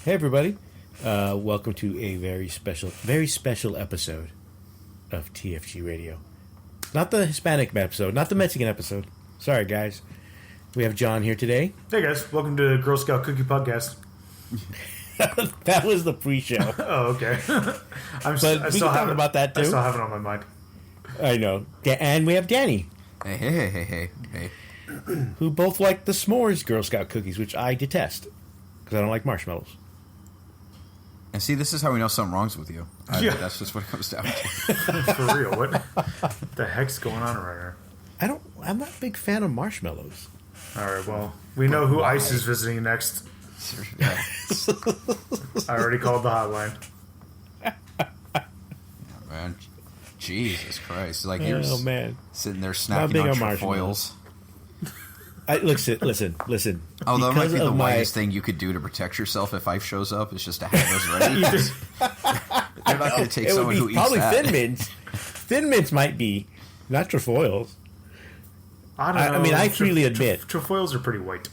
Hey everybody, welcome to a very special episode of TFG Radio. Not the Hispanic episode, not the Mexican episode. Sorry guys. We have John here today. Hey guys, welcome to Girl Scout Cookie Podcast. That was the pre-show. Oh, okay. We can talk about that too. I still have it on my mind. I know. And we have Danny. Hey. Who both like the s'mores Girl Scout cookies, which I detest. Because I don't like marshmallows. And see, this is how we know something wrong's with you. That's just what it comes down to. For real, what the heck's going on right here? I'm not a big fan of marshmallows. Alright, well, we know who ICE is visiting next. I already called the hotline. Yeah, man. Jesus Christ. Like, you're sitting there snacking on trefoils. Listen. Although it might be the wisest thing you could do to protect yourself if ICE shows up is just to have those ready. They're not going to take someone who eats probably that. Thin Mints. Thin Mints might be, not trefoils. I don't know. I mean, I freely admit. Trefoils are pretty white.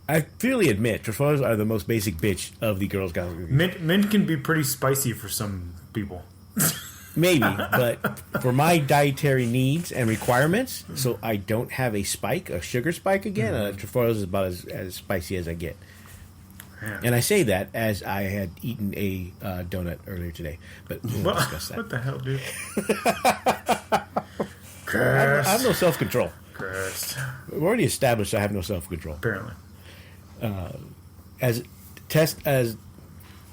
I freely admit, trefoils are the most basic bitch of the Girl Scout cookies. Mint can be pretty spicy for some people. Maybe, but for my dietary needs and requirements, so I don't have a sugar spike again, trefoils is about as spicy as I get. Man. And I say that as I had eaten a donut earlier today, but we won't discuss that. What the hell, dude? I have no self-control. Cursed. We've already established I have no self-control. Apparently. As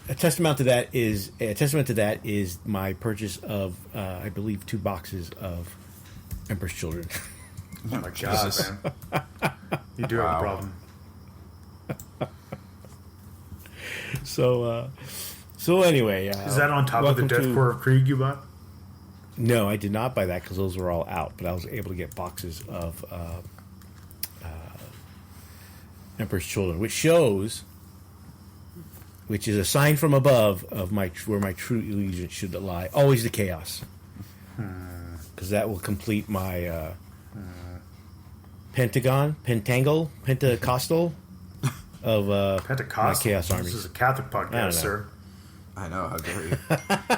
a testament to that is my purchase of I believe 2 boxes of Emperor's Children. Oh my god, man! You do have a problem. So anyway, is that on top of the Deathcore of Krieg you bought? No, I did not buy that because those were all out. But I was able to get boxes of Emperor's Children, which is a sign from above of where my true allegiance should lie. Always the chaos, because that will complete my pentecostal of my chaos army. This is a Catholic podcast, sir. I know, how dare you?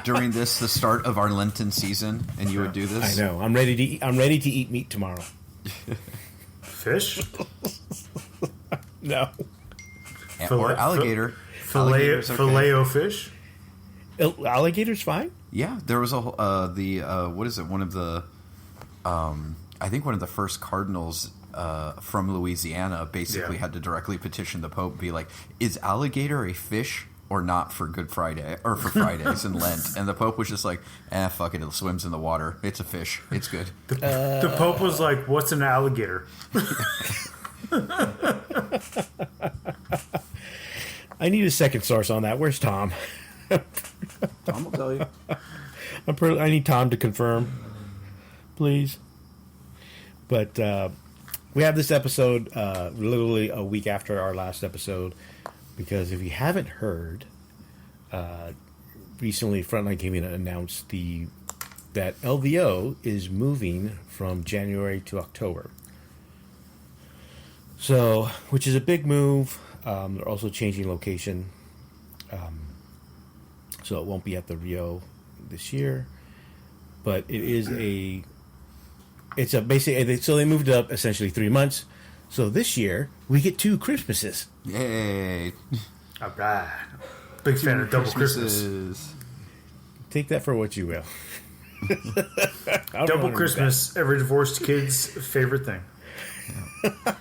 During the start of our Lenten season, and you would do this. I know. I'm ready to eat meat tomorrow. Fish? No. Or alligator. Filet-o fish? Alligator's fine? Yeah, there was what is it? One of the, I think one of the first cardinals from Louisiana basically had to directly petition the Pope, be like, is alligator a fish or not for Good Friday, or for Fridays in Lent? And the Pope was just like, fuck it swims in the water. It's a fish. It's good. The Pope was like, what's an alligator? I need a second source on that. Where's Tom? Tom will tell you. I need Tom to confirm, please. But we have this episode literally a week after our last episode, because if you haven't heard, recently Frontline Gaming announced that LVO is moving from January to October. So, which is a big move. They're also changing location, so it won't be at the Rio this year, but it is basically, so they moved it up essentially 3 months. So this year we get 2 Christmases. Yay! All right, big fan of double Christmas. Take that for what you will. Double Christmas, every divorced kid's favorite thing. Yeah.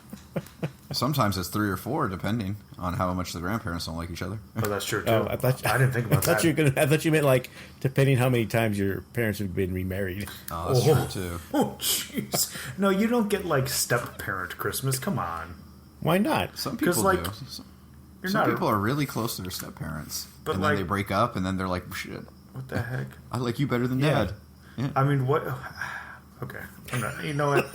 Sometimes it's 3 or 4, depending on how much the grandparents don't like each other. Oh, that's true too. I didn't think about that. I thought you meant like depending how many times your parents have been remarried. Oh, that's true too. Oh, jeez. No, you don't get like step-parent Christmas. Come on. Why not? Some people like, do. Some people are really close to their step-parents, and then they break up, and then they're like, shit. What the heck? I like you better than Dad. Yeah. I mean, what? Okay. I'm not. You know what?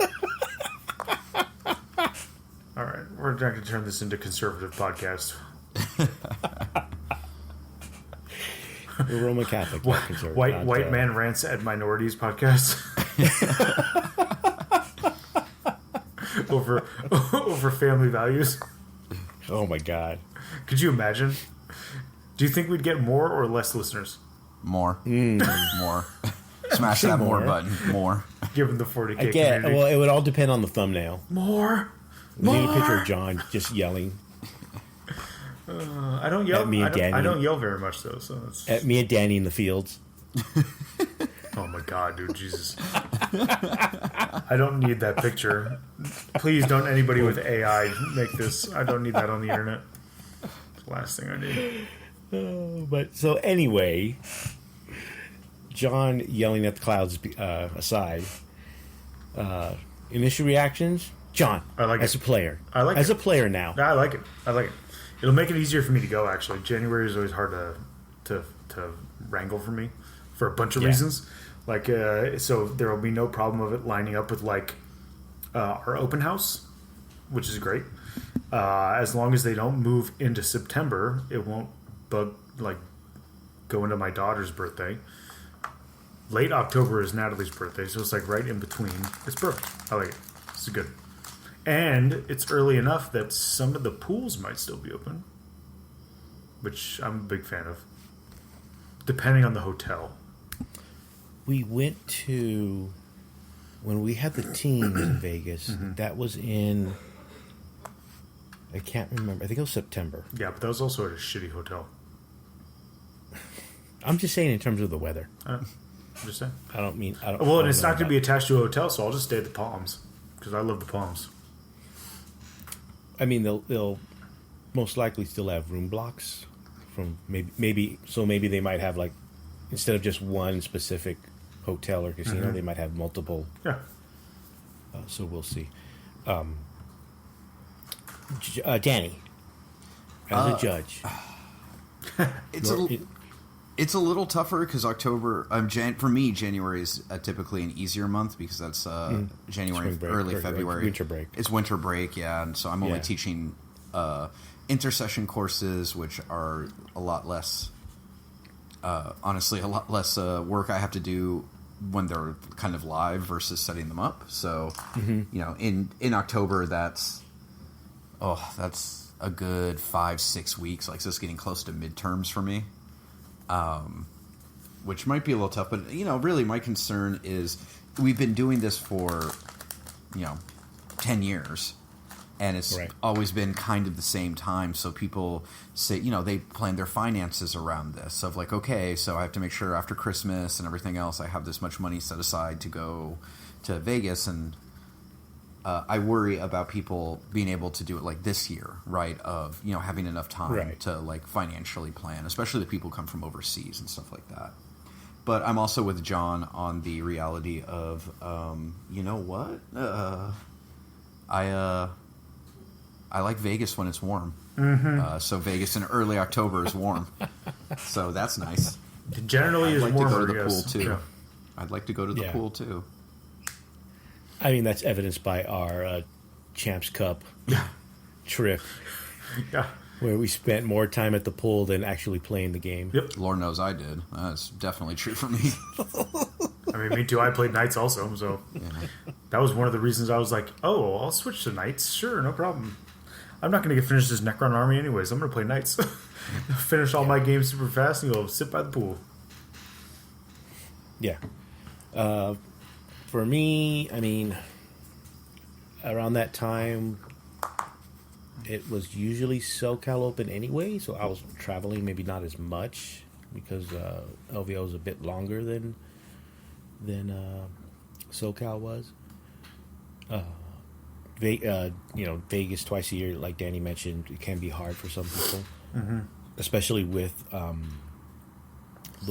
All right, we're not going to turn this into a conservative podcast. We're Roman Catholic, not conservative. White man rants at minorities podcast. over family values. Oh my God! Could you imagine? Do you think we'd get more or less listeners? More. More. Smash that more button. More. Given the 40K Again, community. well, it would all depend on the thumbnail. More. We need a picture of John just yelling I don't yell. At me and Danny. I don't yell very much though. So that's... at me and Danny in the fields. Oh my god, dude, Jesus! I don't need that picture. Please don't anybody with AI make this. I don't need that on the internet. It's the last thing I need. But so anyway, John yelling at the clouds aside. Initial reactions, John. I like as it. a player. I like as it. a player now. I like it. I like it. It'll make it easier for me to go. Actually, January is always hard to wrangle for me for a bunch of reasons. Like, so there will be no problem of it lining up with like our open house, which is great. As long as they don't move into September, it won't go into my daughter's birthday. Late October is Natalie's birthday, so it's like right in between. It's perfect. I like it. This is good. And it's early enough that some of the pools might still be open, which I'm a big fan of, depending on the hotel. We went to when we had the teams in Vegas. That was in I can't remember. I think it was September. Yeah, but that was also at a shitty hotel. I'm just saying in terms of the weather. I'm just saying. I don't mean. I don't. Well, I and don't it's know not going to about- be attached to a hotel, so I'll just stay at the Palms because I love the Palms. I mean, they'll most likely still have room blocks from maybe they might have like instead of just one specific hotel or casino, they might have multiple. Yeah. So we'll see. Danny, as a judge, It's a little tougher because October. For me, January is typically an easier month because that's January, Spring break, early or February, winter break. It's winter break, yeah, and so I'm only Yeah. teaching intercession courses, which are a lot less. Honestly, a lot less work I have to do when they're kind of live versus setting them up. So, in October, that's a good 5-6 weeks. Like, so it's getting close to midterms for me. Which might be a little tough, but really my concern is we've been doing this for 10 years, and it's Right. always been kind of the same time. So people say, they plan their finances around this of like, okay, so I have to make sure after Christmas and everything else, I have this much money set aside to go to Vegas, and I worry about people being able to do it like this year, right? Of having enough time Right. to like financially plan, especially the people who come from overseas and stuff like that. But I'm also with John on the reality of, you know what? I like Vegas when it's warm. So Vegas in early October is warm, so that's nice. Generally, I'd is like to warmer. go to the pool yes. too. Yeah. I'd like to go to the Yeah. pool too. I mean, that's evidenced by our Champs Cup trip, Yeah. where we spent more time at the pool than actually playing the game. Yep. Lord knows I did. That's definitely true for me. I mean, me too. I played Knights also, so that was one of the reasons I was like, "Oh, I'll switch to Knights. Sure, no problem. I'm not going to get finished this Necron army anyways. I'm going to play Knights. Finish all my games super fast and go sit by the pool." Yeah. For me, I mean, around that time, it was usually SoCal open anyway, so I was traveling maybe not as much because LVO is a bit longer than SoCal was. Vegas twice a year, like Danny mentioned, it can be hard for some people, especially with the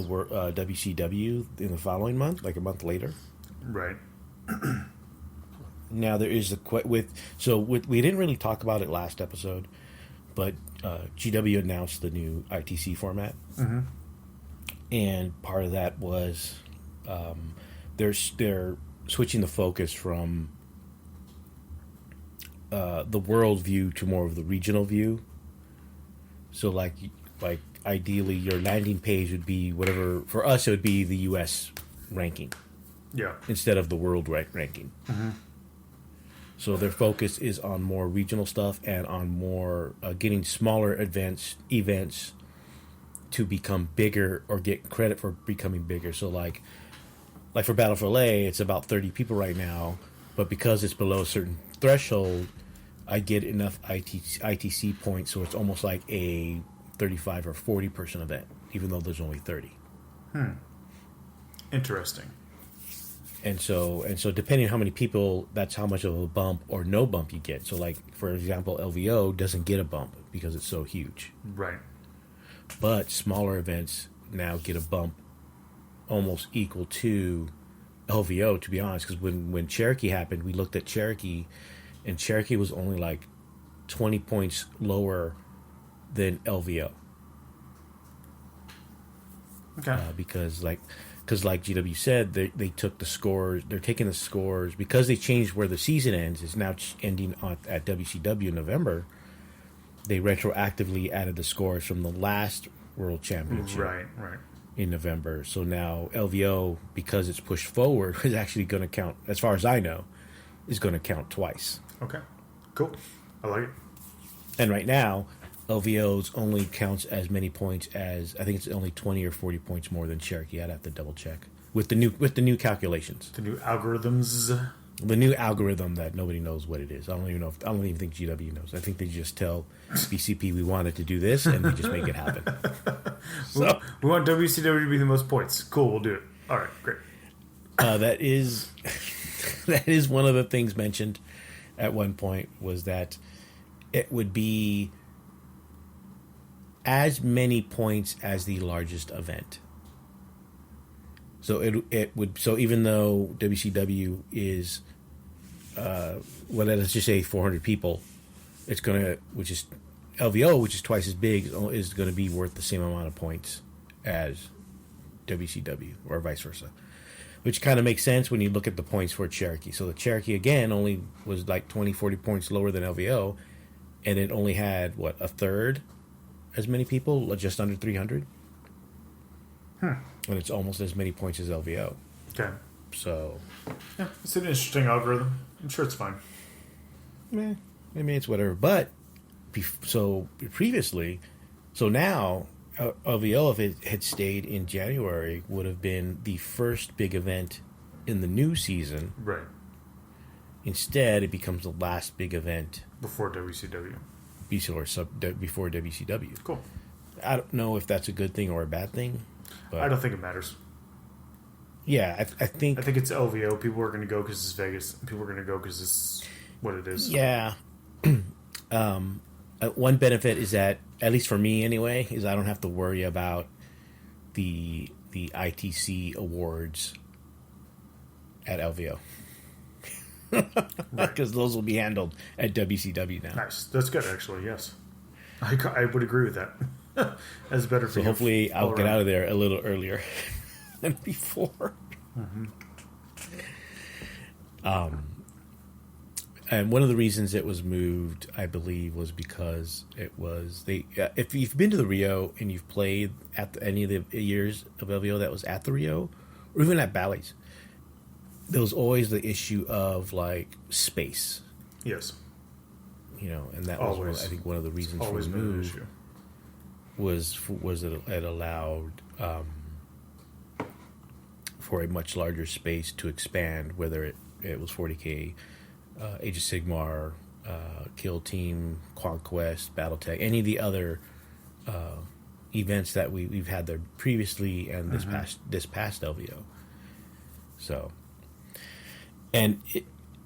WCW in the following month, like a month later. Right. Now there is we didn't really talk about it last episode, but GW announced the new ITC format, and part of that was they're switching the focus from the world view to more of the regional view. So like ideally your landing page would be whatever, for us it would be the US ranking Yeah. instead of the world ranking. So their focus is on more regional stuff and on more getting smaller events to become bigger or get credit for becoming bigger. So like for Battlefield A, it's about 30 people right now, but because it's below a certain threshold, I get enough ITC points, so it's almost like a 35 or 40 person event, even though there's only 30. Interesting. And so depending on how many people, that's how much of a bump or no bump you get. So like, for example, LVO doesn't get a bump because it's so huge. Right. But smaller events now get a bump almost equal to LVO, to be honest, because when Cherokee happened, we looked at Cherokee, and Cherokee was only like 20 points lower than LVO. Okay. Because like GW said, they took the scores. They're taking the scores because they changed where the season ends. It's now ending at WCW in November. They retroactively added the scores from the last World Championship. Right. In November. So now LVO, because it's pushed forward, is actually going to count, as far as I know, is going to count twice. Okay. Cool. I like it. And right now, LVO's only counts as many points as, I think it's only 20 or 40 points more than Cherokee. I'd have to double check with the new calculations. The new algorithms. The new algorithm that nobody knows what it is. I don't even think GW knows. I think they just tell BCP we wanted to do this, and they just make it happen. So we want WCW to be the most points. Cool, we'll do it. All right, great. That is one of the things mentioned at one point, was that it would be as many points as the largest event. So it would, so even though WCW is let's just say 400 people, it's gonna, which is LVO, which is twice as big, is going to be worth the same amount of points as WCW, or vice versa, which kind of makes sense when you look at the points for Cherokee. So the Cherokee again only was like 20-40 points lower than LVO, and it only had a third as many people, just under 300. And it's almost as many points as LVO. Okay. So, yeah, it's an interesting algorithm. I'm sure it's fine. I mean, it's whatever. But previously, so now LVO, if it had stayed in January, would have been the first big event in the new season. Right. Instead, it becomes the last big event before WCW. Before WCW. Cool. I don't know if that's a good thing or a bad thing. But I don't think it matters. Yeah, I think it's LVO. People are going to go because it's Vegas. People are going to go because it's what it is. Yeah. One benefit is that, at least for me anyway, is I don't have to worry about the ITC awards at LVO. Because those will be handled at WCW now. Nice. That's good, actually, yes. I would agree with that. That's better for so you. Hopefully I'll get out of there a little earlier than before. Mm-hmm. And one of the reasons it was moved, I believe, was because it was if you've been to the Rio and you've played at any of the years of LVO that was at the Rio, or even at Bally's, there was always the issue of space. Yes. And that was I think one of the reasons for the move was that it allowed for a much larger space to expand, whether it was 40K, Age of Sigmar, Kill Team, Conquest, Battletech, any of the other events that we've had there previously, and this past LVO. So, and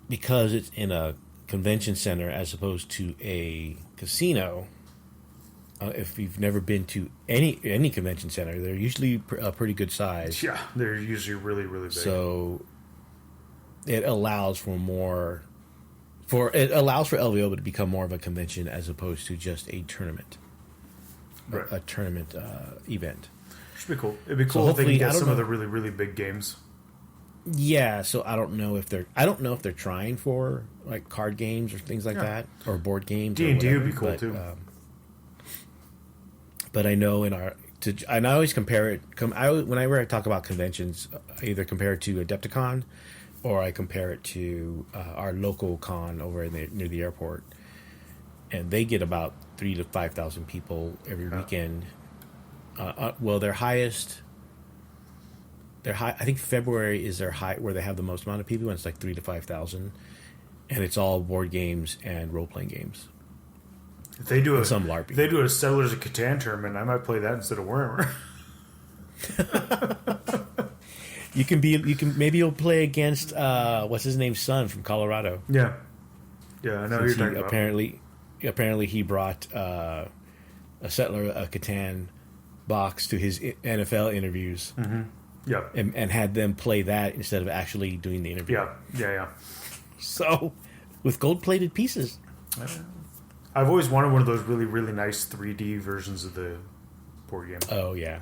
because it's in a convention center as opposed to a casino, if you've never been to any convention center, they're usually a pretty good size. Yeah, they're usually really, really big. So it allows for more. It allows for LVO to become more of a convention as opposed to just a tournament, right. a tournament event. Should be cool. It'd be cool if they can get some of the really, really big games. Yeah, so I don't know if they're trying for card games or things like that, or board games. D&D would be cool too. But I know and I always compare it. Whenever I talk about conventions, I either compare it to Adepticon, or I compare it to our local con over near the airport, and they get about 3,000 to 5,000 people every weekend, Well, their highest. I think February is their high where they have the most amount of people, and it's like 3,000 to 5,000, and it's all board games and role playing games. If they do some LARPing. If they do a Settlers of Catan tournament, I might play that instead of Warhammer. Maybe you'll play against what's his name's son from Colorado. Yeah, I know who you're talking about. Apparently he brought a Settler of Catan box to his NFL interviews. Mm-hmm. Yeah, and had them play that instead of actually doing the interview. Yeah. So, with gold-plated pieces. I've always wanted one of those really, really nice 3D versions of the board game. Oh yeah.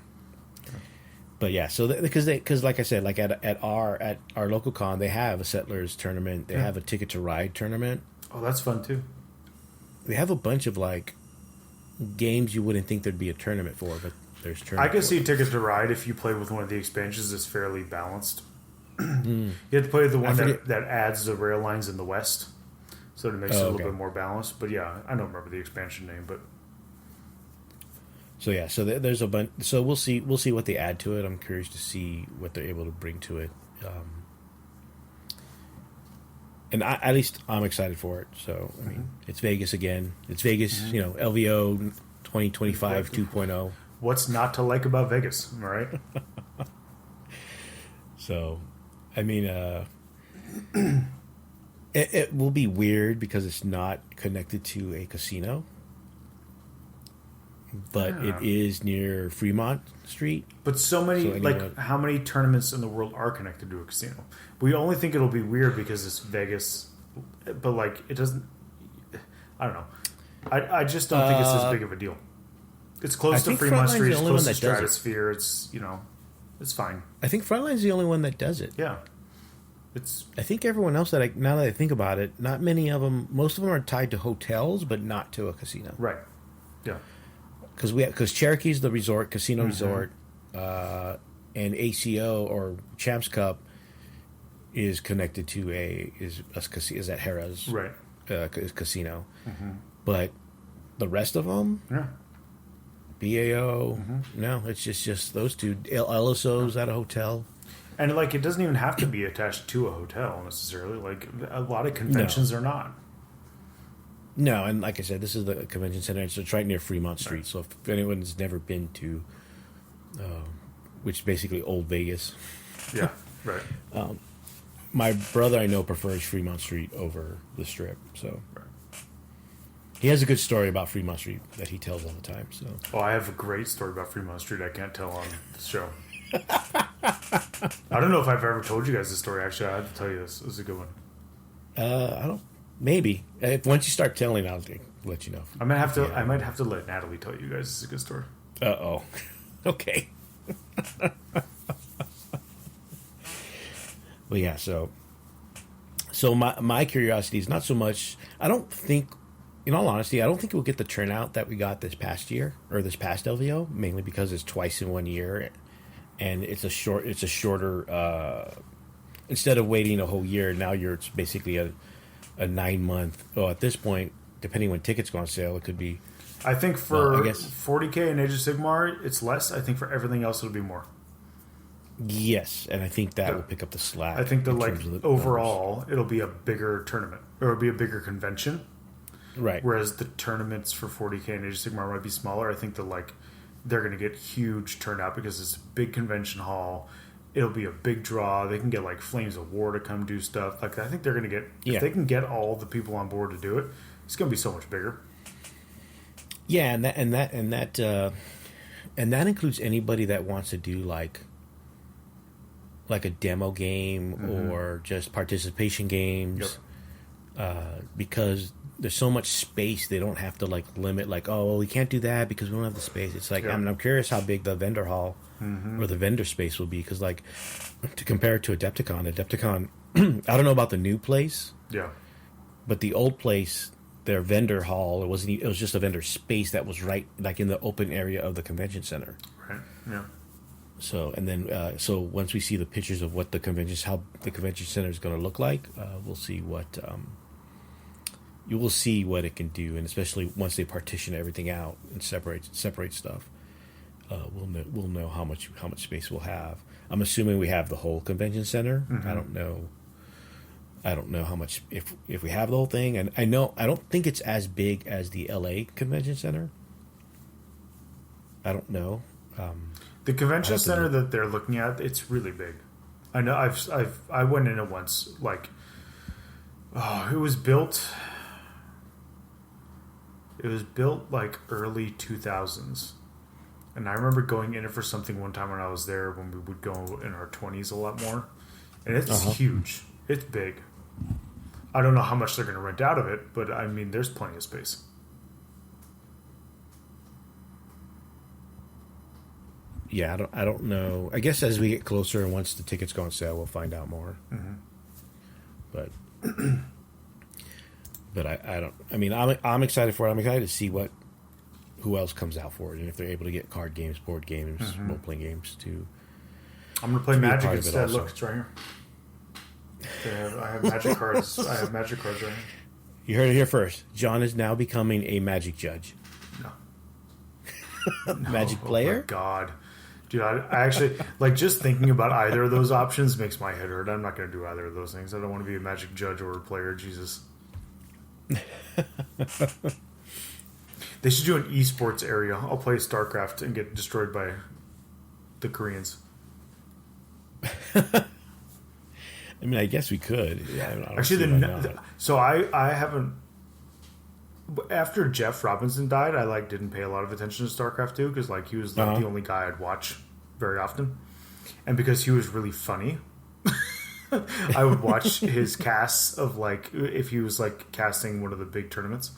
But yeah, so because like I said, like at our local con, they have a Settlers tournament. They have a Ticket to Ride tournament. Oh, that's fun too. They have a bunch of like games you wouldn't think there'd be a tournament for, but there's I can see Ticket to Ride if you play with one of the expansions that's fairly balanced. You have to play the one that adds the rail lines in the west, so it makes it a little bit more balanced. But yeah, I don't remember the expansion name, but so yeah, so there's a bunch. So we'll see what they add to it. I'm curious to see what they're able to bring to it. And at least I'm excited for it. So I mean, it's Vegas again. It's Vegas, LVO 2025 2.0. What's not to like about Vegas? Am I right? So, I mean, it will be weird because it's not connected to a casino, but it is near Fremont Street. But so many, how many tournaments in the world are connected to a casino? We only think it'll be weird because it's Vegas, but like it doesn't. I don't know. I just don't think it's as big of a deal. It's close to Fremont Street. It's close to Stratosphere. It's it's fine. I think Frontline's the only one that does it. Yeah, I think everyone else now that I think about it, not many of them. Most of them are tied to hotels, but not to a casino. Right. Yeah. Because Cherokee's the resort, casino resort, and ACO or Champs Cup is connected to is at Harrah's casino, but the rest of them, BAO, no, it's just those two. LSO's at a hotel, and it doesn't even have to be attached to a hotel necessarily. Like a lot of conventions are not. No, and like I said, this is the convention center, so it's right near Fremont Street. Right. So if anyone's never been to, which is basically old Vegas, yeah, right. My brother I know prefers Fremont Street over the Strip, so he has a good story about Fremont Street that he tells all the time. So, I have a great story about Fremont Street. I can't tell on the show. I don't know if I've ever told you guys this story. Actually, I have to tell you this. This is a good one. I don't. Maybe once you start telling, I'll let you know. I might have to. I might have to let Natalie tell you guys. This is a good story. Okay. Well, yeah. So my curiosity is not so much. I don't think, in all honesty, I don't think we'll get the turnout that we got this past year or this past LVO. Mainly because it's twice in 1 year, and it's a shorter. Instead of waiting a whole year, now it's basically a 9 month. Well, at this point, depending when tickets go on sale, it could be. I think for 40K and Age of Sigmar, it's less. I think for everything else, it'll be more. Yes, and I think that will pick up the slack. I think overall, it'll be a bigger tournament or it'll be a bigger convention. Right. Whereas the tournaments for 40K and Age of Sigmar might be smaller. I think they're going to get huge turnout because it's a big convention hall. It'll be a big draw. They can get Flames of War to come do stuff. I think they're going to get if they can get all the people on board to do it, it's going to be so much bigger. Yeah, and that includes anybody that wants to do like a demo game or just participation games. Yep. Because there's so much space, they don't have to limit we can't do that because we don't have the space. It's I'm curious how big the vendor hall or the vendor space will be because to compare it to Adepticon, I don't know about the new place. Yeah. But the old place, their vendor hall, it was just a vendor space that was right in the open area of the convention center. Right. Yeah. So and then so once we see the pictures of what how the convention center is going to look like, we'll see what you will see what it can do, and especially once they partition everything out and separate stuff. we'll know how much space we'll have. I'm assuming we have the whole convention center. Mm-hmm. I don't know how much if we have the whole thing, and I don't think it's as big as the LA convention center. I don't know. The convention center that they're looking at, it's really big. I know. I went in it once. Like, it was built. It was built like early 2000s, and I remember going in it for something one time when I was there when we would go in our 20s a lot more, and it's huge. It's big. I don't know how much they're going to rent out of it, but I mean, there's plenty of space. Yeah, I don't know. I guess as we get closer and once the tickets go on sale, we'll find out more. Mm-hmm. But I don't. I mean, I'm excited for it. I'm excited to see who else comes out for it, and if they're able to get card games, board games, role playing games too. I'm going to play Magic instead. Look, it's right here. I have Magic cards. I have Magic cards right here. You heard it here first. John is now becoming a Magic judge. No. Magic player? Oh my God. Dude, I actually, like, just thinking about either of those options makes my head hurt. I'm not going to do either of those things. I don't want to be a Magic judge or a player. Jesus. They should do an esports area. I'll play StarCraft and get destroyed by the Koreans. I mean, I guess we could. Yeah, I don't actually, so I haven't. After Jeff Robinson died, I didn't pay a lot of attention to StarCraft 2 because he was the only guy I'd watch very often, and because he was really funny, I would watch his casts of if he was casting one of the big tournaments,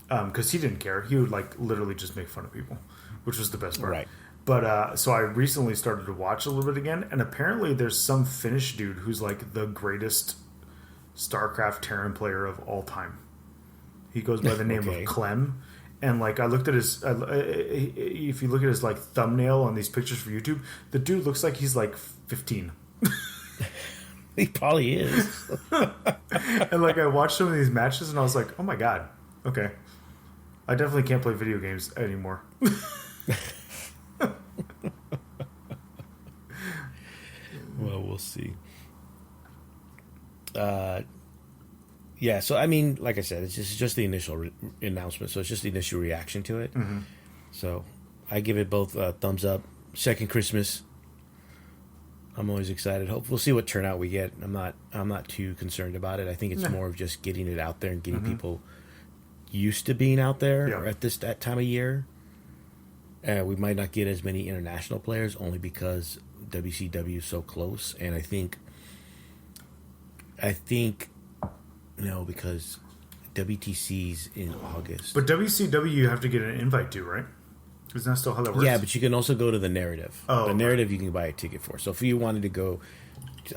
because he didn't care. He would literally just make fun of people, which was the best part. Right. But so I recently started to watch a little bit again, and apparently there's some Finnish dude who's the greatest StarCraft Terran player of all time. He goes by the name of Clem, and I looked at his. If you look at his thumbnail on these pictures for YouTube, the dude looks like he's 15. He probably is. And I watched some of these matches, and I was like, oh my God, okay, I definitely can't play video games anymore. Well, we'll see. Yeah, so I mean, like I said, it's just the initial announcement, so it's just the initial reaction to it. Mm-hmm. So I give it both thumbs up. Second Christmas, I'm always excited. We'll see what turnout we get. I'm not too concerned about it. I think it's more of just getting it out there and getting people used to being out there at that time of year. We might not get as many international players only because WCW is so close, and I think because WTC's in August. But WCW you have to get an invite to, right? Isn't that still how that works? Yeah, but you can also go to the Narrative. The Narrative you can buy a ticket for. So if you wanted to go,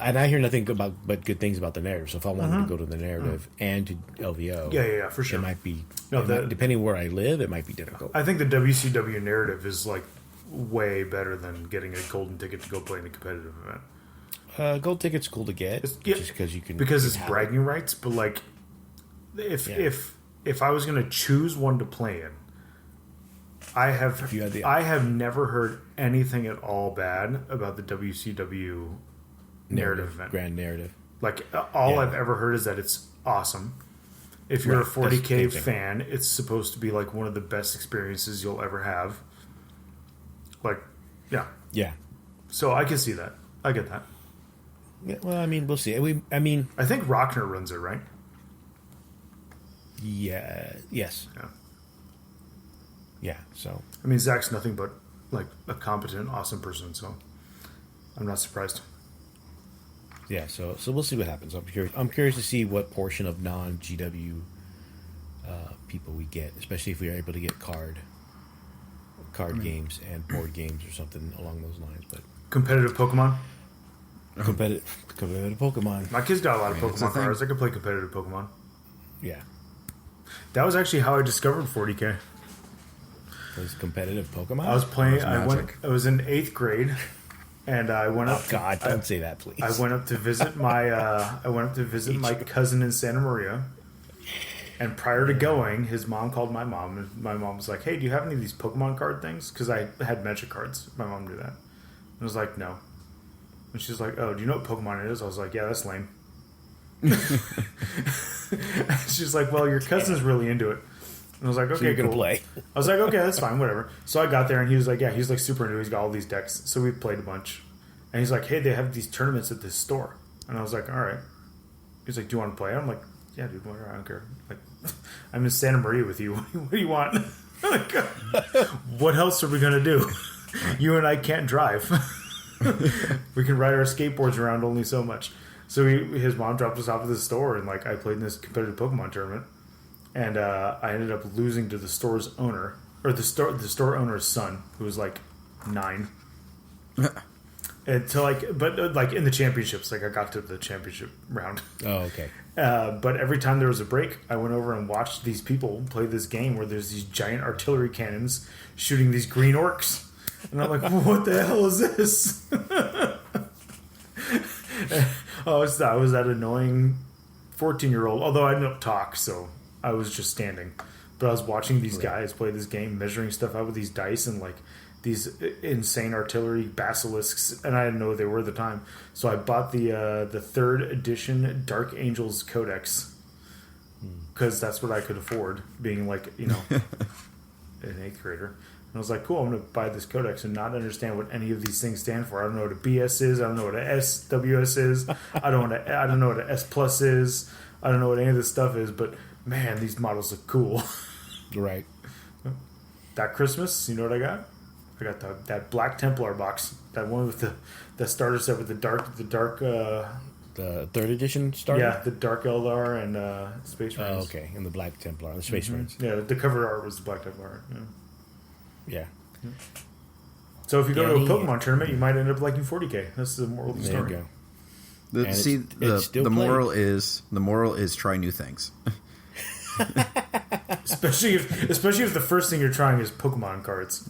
and I hear nothing but good things about the Narrative. So if I wanted to go to the Narrative and to LVO, yeah, for sure, it might be. Depending where I live, it might be difficult. I think the WCW Narrative is way better than getting a golden ticket to go play in a competitive event. Gold ticket's cool to get, just because you can it's bragging rights. But if I was going to choose one to play in, I have never heard anything at all bad about the WCW narrative event. Grand Narrative. I've ever heard is that it's awesome. If you're a 40K fan, it's supposed to be one of the best experiences you'll ever have. Yeah. So I can see that. I get that. Yeah, well, I mean, we'll see. I think Rockner runs it, right? Yeah. Yes. Yeah. Yeah. So. I mean, Zach's nothing but a competent, awesome person, so I'm not surprised. Yeah. So we'll see what happens. I'm curious to see what portion of non-GW people we get, especially if we are able to get card games and board games or something along those lines. But competitive Pokemon. Competitive Pokemon. My kid's got a lot of Pokemon cards. I could play competitive Pokemon. Yeah. That was actually how I discovered 40K. Was competitive Pokemon? I was playing. I was in 8th grade, and I went up. Oh God! Don't say that, please. I went up to visit my. My cousin in Santa Maria, And prior to going, his mom called my mom, and my mom was like, "Hey, do you have any of these Pokemon card things?" Because I had Magic cards. My mom knew that. And I was like, "No." And she's like, "Oh, do you know what Pokemon it is?" I was like, "Yeah, that's lame." She's like, "Well, your cousin's really into it." And I was like, "Okay, So you're gonna cool." play. I was like, "Okay, that's fine, whatever." So I got there, and he was like, "Yeah, he's like super into it. He's got all these decks." So we played a bunch. And he's like, "Hey, they have these tournaments at this store." And I was like, "All right." He's like, "Do you want to play?" I'm like, "Yeah, dude, whatever. I don't care. Like, I'm in Santa Maria with you. What do you want?" Like, what else are we gonna do? You and I can't drive. We can ride our skateboards around only so much. So his mom dropped us off at the store, and like I played in this competitive Pokemon tournament, and I ended up losing to the store's owner, or the store owner's son, who was like 9. And to but like in the championships, like I got to the championship round. Oh, okay. But every time there was a break, I went over and watched these people play this game where there's these giant artillery cannons shooting these green orcs. And I'm like, what the hell is this? I was that annoying 14-year-old, although I didn't talk, so I was just standing. But I was watching these guys play this game, measuring stuff out with these dice and like these insane artillery basilisks, and I didn't know what they were at the time. So I bought the 3rd edition Dark Angels Codex because that's what I could afford, being like, you know, an 8th grader. And I was like, cool, I'm going to buy this codex and not understand what any of these things stand for. I don't know what a BS is. I don't know what a SWS is. I don't know what a S plus is. I don't know what any of this stuff is. But man, these models look cool. Right. That Christmas, you know what I got? I got that Black Templar box. That one with the starter set with the dark. The 3rd edition starter? Yeah, the Dark Eldar and Space Marines. Oh, okay. And the Black Templar, the Space Marines. Yeah, the cover art was the Black Templar. Yeah. So if you go to a Pokemon tournament, you might end up liking 40K. That's the moral of the story. There you go. The moral is try new things. especially if the first thing you're trying is Pokemon cards.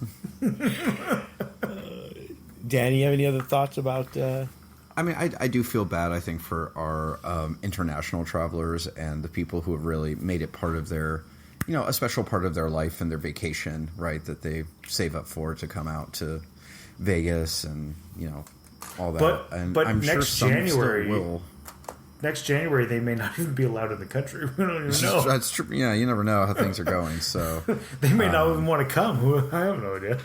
Dan, you have any other thoughts about? I mean, I do feel bad, I think, for our international travelers and the people who have really made it part of their, you know, a special part of their life and their vacation, right, that they save up for to come out to Vegas and, you know, all that. But I'm next sure some January, still will. Next January, they may not even be allowed in the country. We don't even know. That's true. Yeah, you never know how things are going. So they may not even want to come. I have no idea.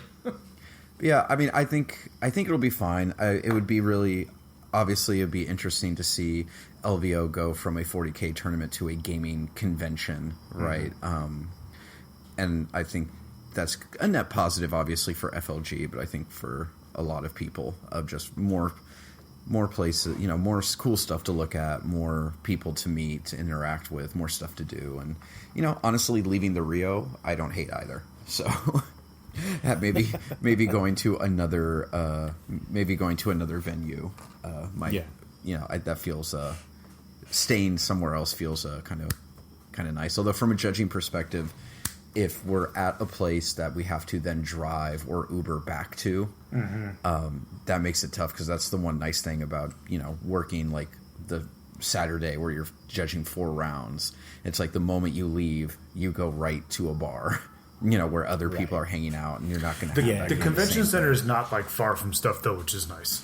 Yeah, I mean, I think it'll be fine. It would be really, obviously, it'd be interesting to see LVO go from a 40K tournament to a gaming convention, right? And I think that's a net positive, obviously, for FLG, but I think for a lot of people, of just more places, you know, more cool stuff to look at, more people to meet, to interact with, more stuff to do, and, you know, honestly, leaving the Rio, I don't hate either. So maybe going to another venue might, you know, that feels staying somewhere else feels kind of nice. Although from a judging perspective, if we're at a place that we have to then drive or Uber back to, that makes it tough, because that's the one nice thing about, you know, working like the Saturday where you're judging 4 rounds. It's like the moment you leave, you go right to a bar, you know, where other people are hanging out, and you're not going to have the convention center is not like far from stuff though, which is nice.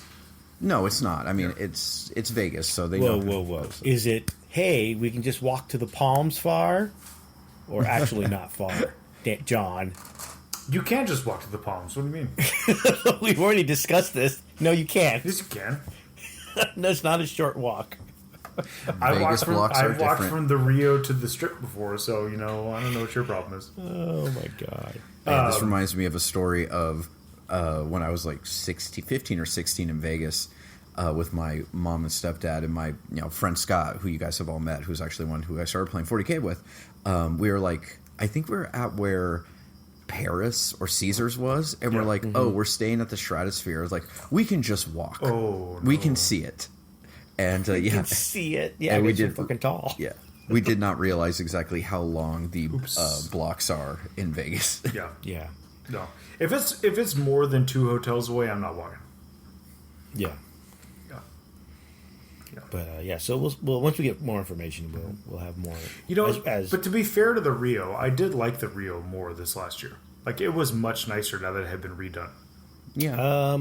No, it's not. I mean, it's Vegas, so they Whoa. Is it, hey, we can just walk to the Palms far? Or actually not far? John. You can't just walk to the Palms. What do you mean? We've already discussed this. No, you can't. Yes, you can. No, it's not a short walk. I've walked from the Rio to the Strip before, so, you know, I don't know what your problem is. Oh, my God. This reminds me of a story of when I was like 15 or 16 in Vegas with my mom and stepdad and my, you know, friend Scott, who you guys have all met, who's actually one who I started playing 40K with. We were like, I think we were at where Paris or Caesars was, and we're like, oh, we're staying at the Stratosphere. It's like, we can just walk. Oh, we can see it. And you can see it. Yeah, we did fucking tall. Yeah, we did not realize exactly how long the blocks are in Vegas. Yeah. No, if it's more than 2 hotels away, I'm not walking. Yeah. yeah, so we'll once we get more information, we'll have more. You know, but to be fair to the Rio, I did like the Rio more this last year. Like, it was much nicer now that it had been redone. Yeah.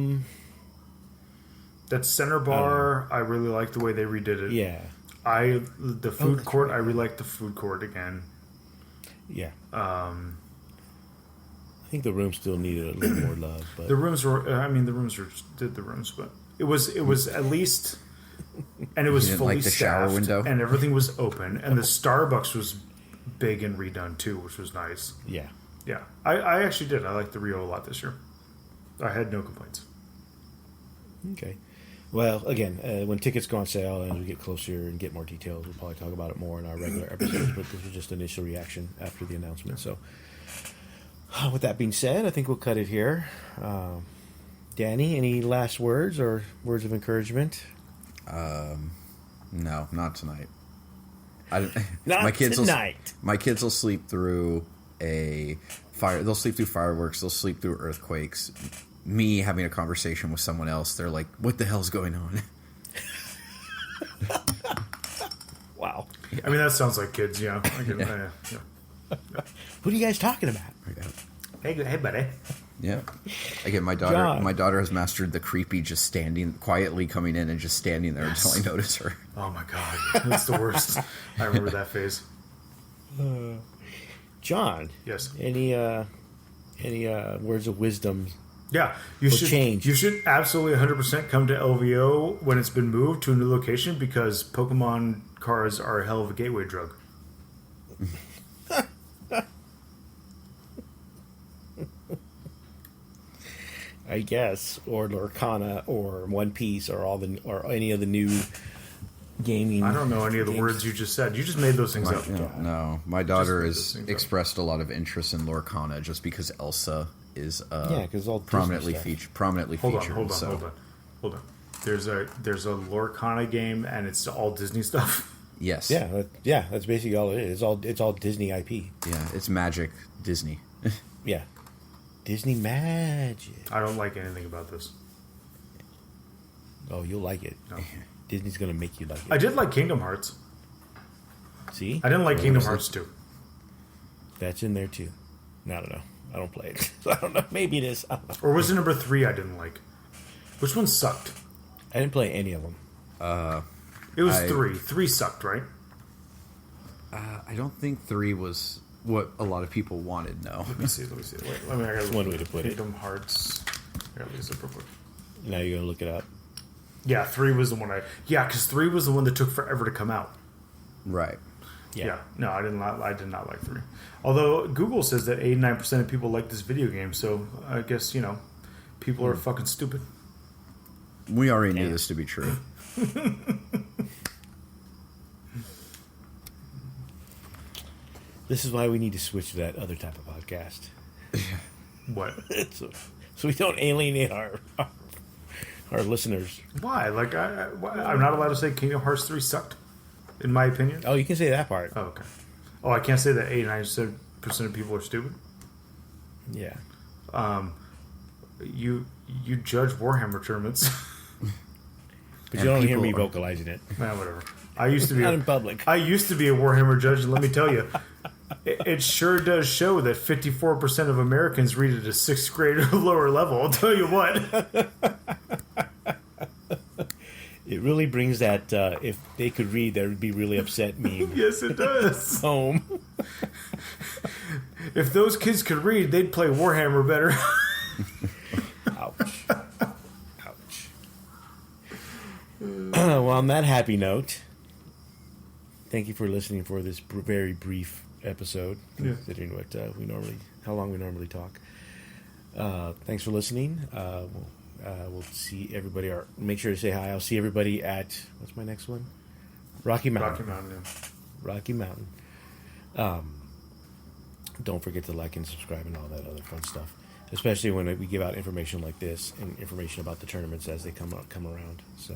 That center bar, I really liked the way they redid it. Yeah. The food court, right. I really liked the food court again. Yeah. I think the room still needed a little more love, but the rooms were. I mean, the rooms did the rooms, but it was at least, and it was fully like the staffed, shower window, and everything was open, and the Starbucks was big and redone too, which was nice. Yeah. Yeah, I actually did. I liked the Rio a lot this year. I had no complaints. Okay. Well, again, when tickets go on sale and as we get closer and get more details, we'll probably talk about it more in our regular episodes, but this was just initial reaction after the announcement. So, with that being said, I think we'll cut it here. Danny, any last words or words of encouragement? No, not tonight. Not my kids tonight. My kids will sleep through a fire. They'll sleep through fireworks. They'll sleep through earthquakes. Me having a conversation with someone else, they're like, "What the hell's going on?" Wow. Yeah. I mean, that sounds like kids. Yeah. Yeah. What are you guys talking about? Hey, buddy. Yeah. Again, my daughter. John. My daughter has mastered the creepy, just standing quietly, coming in and just standing there until I notice her. Oh my god, that's the worst. I remember that phase. John. Yes. Any words of wisdom? Yeah, you should change. You should absolutely 100% come to LVO when it's been moved to a new location because Pokemon cards are a hell of a gateway drug. I guess, or Lorcana, or One Piece, or any of the new gaming. I don't know any of the words you just said. You just made those things up. No, my daughter has expressed a lot of interest in Lorcana just because Elsa is because all prominently featured. Hold on. There's a Lorcana game and it's all Disney stuff. Yes. Yeah. That's basically all it is. It's all Disney IP. Yeah, it's Magic Disney. Yeah. Disney magic. I don't like anything about this. Oh, you'll like it. No. Disney's gonna make you like it. I did like Kingdom Hearts. See? I didn't like Kingdom Hearts 2. That's in there too. I don't know. I don't play it. I don't know. Maybe it is. Or was it number 3 I didn't like? Which one sucked? I didn't play any of them. It was 3. 3 sucked, right? I don't think 3 was what a lot of people wanted. No. Let me see. Wait, I got one way to put it. Kingdom Hearts. I gotta look this up real quick. Now you're gonna look it up. Yeah, 3 was the one because 3 was the one that took forever to come out. Right. Yeah. No, I did not like 3. Although Google says that 89% of people like this video game, so I guess, people are fucking stupid. We already knew this to be true. This is why we need to switch to that other type of podcast. What? so we don't alienate our listeners. Why? Like, I'm not allowed to say Kingdom Hearts 3 sucked, in my opinion? Oh, you can say that part. Oh, okay. Oh, I can't say that 89% of people are stupid? Yeah. You judge Warhammer tournaments. But you don't hear me vocalizing it. Whatever. I used to be not in public. I used to be a Warhammer judge, and let me tell you, it sure does show that 54% of Americans read at a 6th grade or lower level. I'll tell you what. It really brings that if they could read, they would be really upset meme. Yes, it does. Home. If those kids could read, they'd play Warhammer better. Ouch. Ouch. Well, on that happy note, thank you for listening for this very brief episode, considering how long we normally talk. Thanks for listening. We'll see everybody. Make sure to say hi. I'll see everybody at what's my next one? Rocky Mountain. Rocky Mountain. Don't forget to like and subscribe and all that other fun stuff. Especially when we give out information like this and information about the tournaments as they come around. So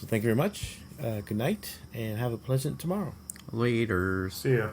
thank you very much. Good night and have a pleasant tomorrow. Later. See ya.